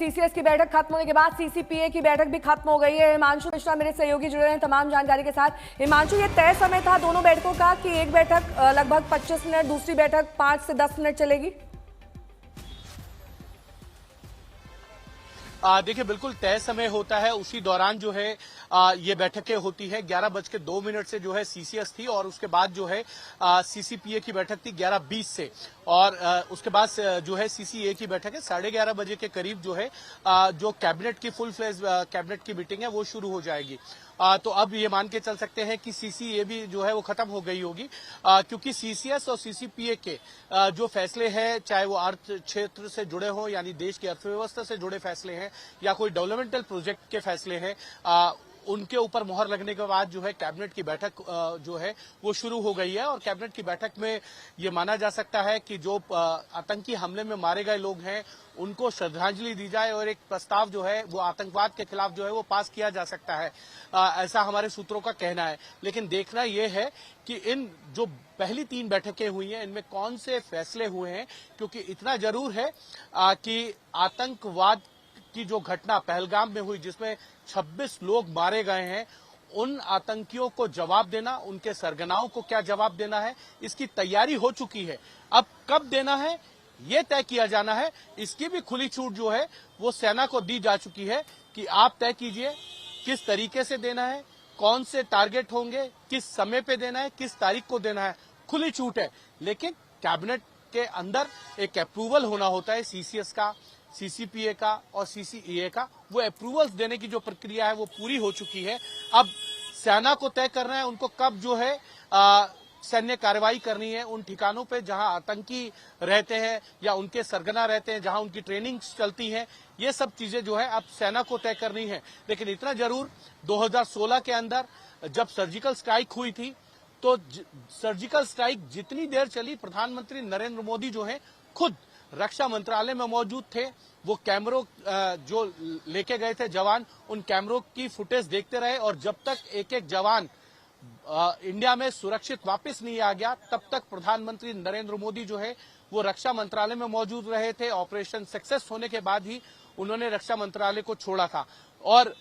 CCS की बैठक खत्म होने के बाद सीसीपीए की बैठक भी खत्म हो गई है। हिमांशु मिश्रा मेरे सहयोगी जुड़े हैं तमाम जानकारी के साथ। हिमांशु, ये तय समय था दोनों बैठकों का कि एक बैठक लगभग 25 मिनट, दूसरी बैठक 5 से 10 मिनट चलेगी? देखिए, बिल्कुल तय समय होता है, उसी दौरान जो है ये बैठकें होती है। 11:02 से जो है सीसीएस थी और उसके बाद जो है सीसीपीए की बैठक थी 11:20 से, और उसके बाद जो है सीसीए की बैठक है 11:30 बजे के करीब जो है जो कैबिनेट की फुल फ्लेज कैबिनेट की मीटिंग है वो शुरू हो जाएगी। तो अब ये मान के चल सकते हैं कि सीसीए भी जो है वो खत्म हो गई होगी, क्योंकि सीसीएस और सीसीपीए के जो फैसले हैं, चाहे वो अर्थ क्षेत्र से जुड़े हों यानी देश की अर्थव्यवस्था से जुड़े फैसले हैं या कोई डेवलपमेंटल प्रोजेक्ट के फैसले हैं, उनके ऊपर मोहर लगने के बाद जो है कैबिनेट की बैठक जो है वो शुरू हो गई है। और कैबिनेट की बैठक में ये माना जा सकता है कि जो आतंकी हमले में मारे गए लोग हैं उनको श्रद्धांजलि दी जाए और एक प्रस्ताव जो है वो आतंकवाद के खिलाफ जो है वो पास किया जा सकता है, ऐसा हमारे सूत्रों का कहना है। लेकिन देखना यह है कि इन जो पहली 3 बैठकें हुई हैं इनमें कौन से फैसले हुए हैं, क्योंकि इतना जरूर है कि आतंकवाद की जो घटना पहलगाम में हुई जिसमें 26 लोग मारे गए हैं, उन आतंकियों को जवाब देना, उनके सरगनाओं को क्या जवाब देना है, इसकी तैयारी हो चुकी है। अब कब देना है ये तय किया जाना है। इसकी भी खुली छूट जो है वो सेना को दी जा चुकी है कि आप तय कीजिए किस तरीके से देना है, कौन से टारगेट होंगे, किस समय पे देना है, किस तारीख को देना है, खुली छूट है। लेकिन कैबिनेट के अंदर एक अप्रूवल होना होता है, सीसीएस का, सीसीपीए का और सीसीईए का। वो अप्रूवल्स देने की जो प्रक्रिया है वो पूरी हो चुकी है। अब सेना को तय करना है उनको कब जो है सैन्य कार्रवाई करनी है उन ठिकानों पे जहां आतंकी रहते हैं या उनके सरगना रहते हैं, जहां उनकी ट्रेनिंग चलती है। ये सब चीजें जो है अब सेना को तय करनी है। लेकिन इतना जरूर 2016 के अंदर जब सर्जिकल स्ट्राइक हुई थी तो सर्जिकल स्ट्राइक जितनी देर चली, प्रधानमंत्री नरेंद्र मोदी जो है खुद रक्षा मंत्रालय में मौजूद थे। वो कैमरों जो लेके गए थे जवान, उन कैमरों की फुटेज देखते रहे और जब तक एक एक जवान इंडिया में सुरक्षित वापस नहीं आ गया तब तक प्रधानमंत्री नरेंद्र मोदी जो है वो रक्षा मंत्रालय में मौजूद रहे थे। ऑपरेशन सक्सेस होने के बाद ही उन्होंने रक्षा मंत्रालय को छोड़ा था। और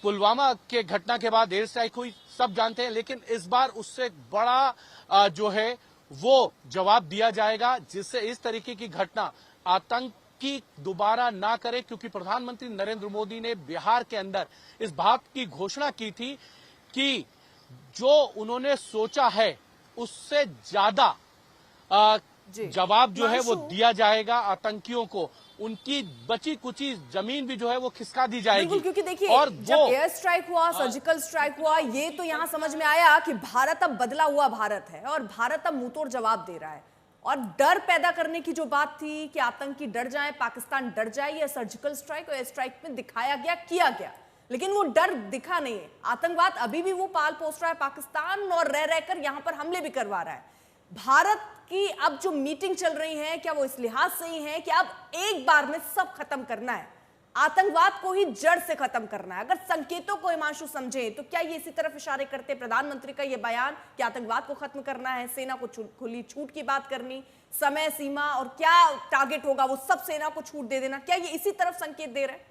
पुलवामा के घटना के बाद एयर स्ट्राइक हुई, सब जानते हैं, लेकिन इस बार उससे बड़ा जो है वो जवाब दिया जाएगा जिससे इस तरीके की घटना आतंकी दोबारा ना करे। क्योंकि प्रधानमंत्री नरेंद्र मोदी ने बिहार के अंदर इस बात की घोषणा की थी कि जो उन्होंने सोचा है उससे ज्यादा जवाब जो है वो दिया जाएगा आतंकियों को। उनकी बची कुची जमीन भी जो है वो खिसका दी जाएगी। क्योंकि देखिए, और जब एयर स्ट्राइक हुआ, सर्जिकल स्ट्राइक हुआ, ये तो यहां समझ में आया कि भारत अब बदला हुआ भारत है और भारत अब मुंहतोड़ जवाब दे रहा है। और डर पैदा करने की जो बात थी कि आतंकी डर जाए, पाकिस्तान डर जाए, ये सर्जिकल स्ट्राइक और एयर स्ट्राइक में दिखाया गया, किया गया। लेकिन वो डर दिखा नहीं है। आतंकवाद अभी भी वो पाल पोस रहा है पाकिस्तान और रह रहकर यहां पर हमले भी करवा रहा है। भारत की अब जो मीटिंग चल रही है, क्या वो इस लिहाज से ही है कि अब एक बार में सब खत्म करना है, आतंकवाद को ही जड़ से खत्म करना है? अगर संकेतों को हिमांशु समझे तो क्या ये इसी तरफ इशारे करते प्रधानमंत्री का ये बयान कि आतंकवाद को खत्म करना है, सेना को खुली छूट की बात करनी, समय सीमा और क्या टारगेट होगा वो सब सेना को छूट दे देना, क्या ये इसी तरफ संकेत दे रहे हैं?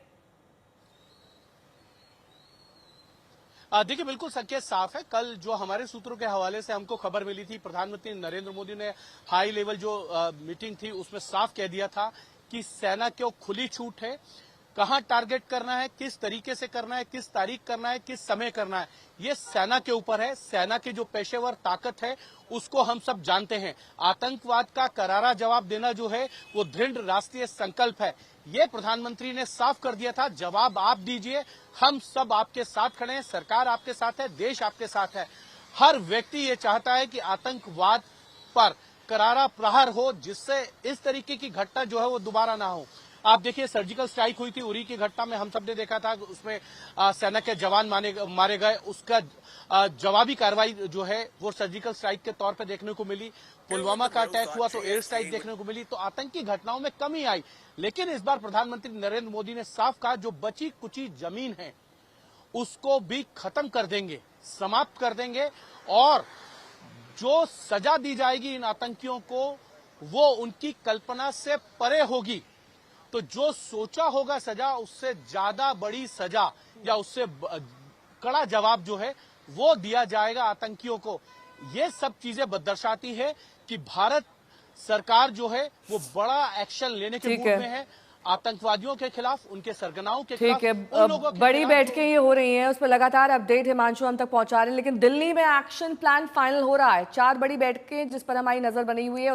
देखिए, बिल्कुल संकेत साफ है। कल जो हमारे सूत्रों के हवाले से हमको खबर मिली थी, प्रधानमंत्री नरेंद्र मोदी ने हाई लेवल जो मीटिंग थी उसमें साफ कह दिया था कि सेना को खुली छूट है, कहां टारगेट करना है, किस तरीके से करना है, किस तारीख करना है, किस समय करना है, ये सेना के ऊपर है। सेना की जो पेशेवर ताकत है उसको हम सब जानते हैं। आतंकवाद का करारा जवाब देना जो है वो दृढ़ राष्ट्रीय संकल्प है। ये प्रधानमंत्री ने साफ कर दिया था, जवाब आप दीजिए, हम सब आपके साथ खड़े हैं, सरकार आपके साथ है, देश आपके साथ है। हर व्यक्ति ये चाहता है कि आतंकवाद पर करारा प्रहार हो जिससे इस तरीके की घटना जो है वो दोबारा ना हो। आप देखिए, सर्जिकल स्ट्राइक हुई थी उरी की घटना में, हम सबने देखा था उसमें सेना के जवान मारे गए। उसका जवाबी कार्रवाई जो है वो सर्जिकल स्ट्राइक के तौर पे देखने को मिली। पुलवामा का अटैक हुआ तो एयर स्ट्राइक देखने को मिली, तो आतंकी घटनाओं में कमी आई। लेकिन इस बार प्रधानमंत्री नरेंद्र मोदी ने साफ कहा जो बची कुची जमीन है उसको भी खत्म कर देंगे, समाप्त कर देंगे, और जो सजा दी जाएगी इन आतंकियों को वो उनकी कल्पना से परे होगी। तो जो सोचा होगा सजा उससे ज्यादा बड़ी सजा या उससे कड़ा जवाब जो है वो दिया जाएगा आतंकियों को। ये सब चीजें दर्शाती है कि भारत सरकार जो है वो बड़ा एक्शन लेने के मूड में है आतंकवादियों के खिलाफ, उनके सरगनाओं के खिलाफ। ठीक है, उन लोगों के बड़ी खिलाफ बैठकें ये हो रही हैं, उस पर लगातार अपडेट हिमांशु हम तक पहुंचा रहे हैं, लेकिन दिल्ली में एक्शन प्लान फाइनल हो रहा है। 4 बड़ी बैठकें जिस पर हमारी नजर बनी हुई है।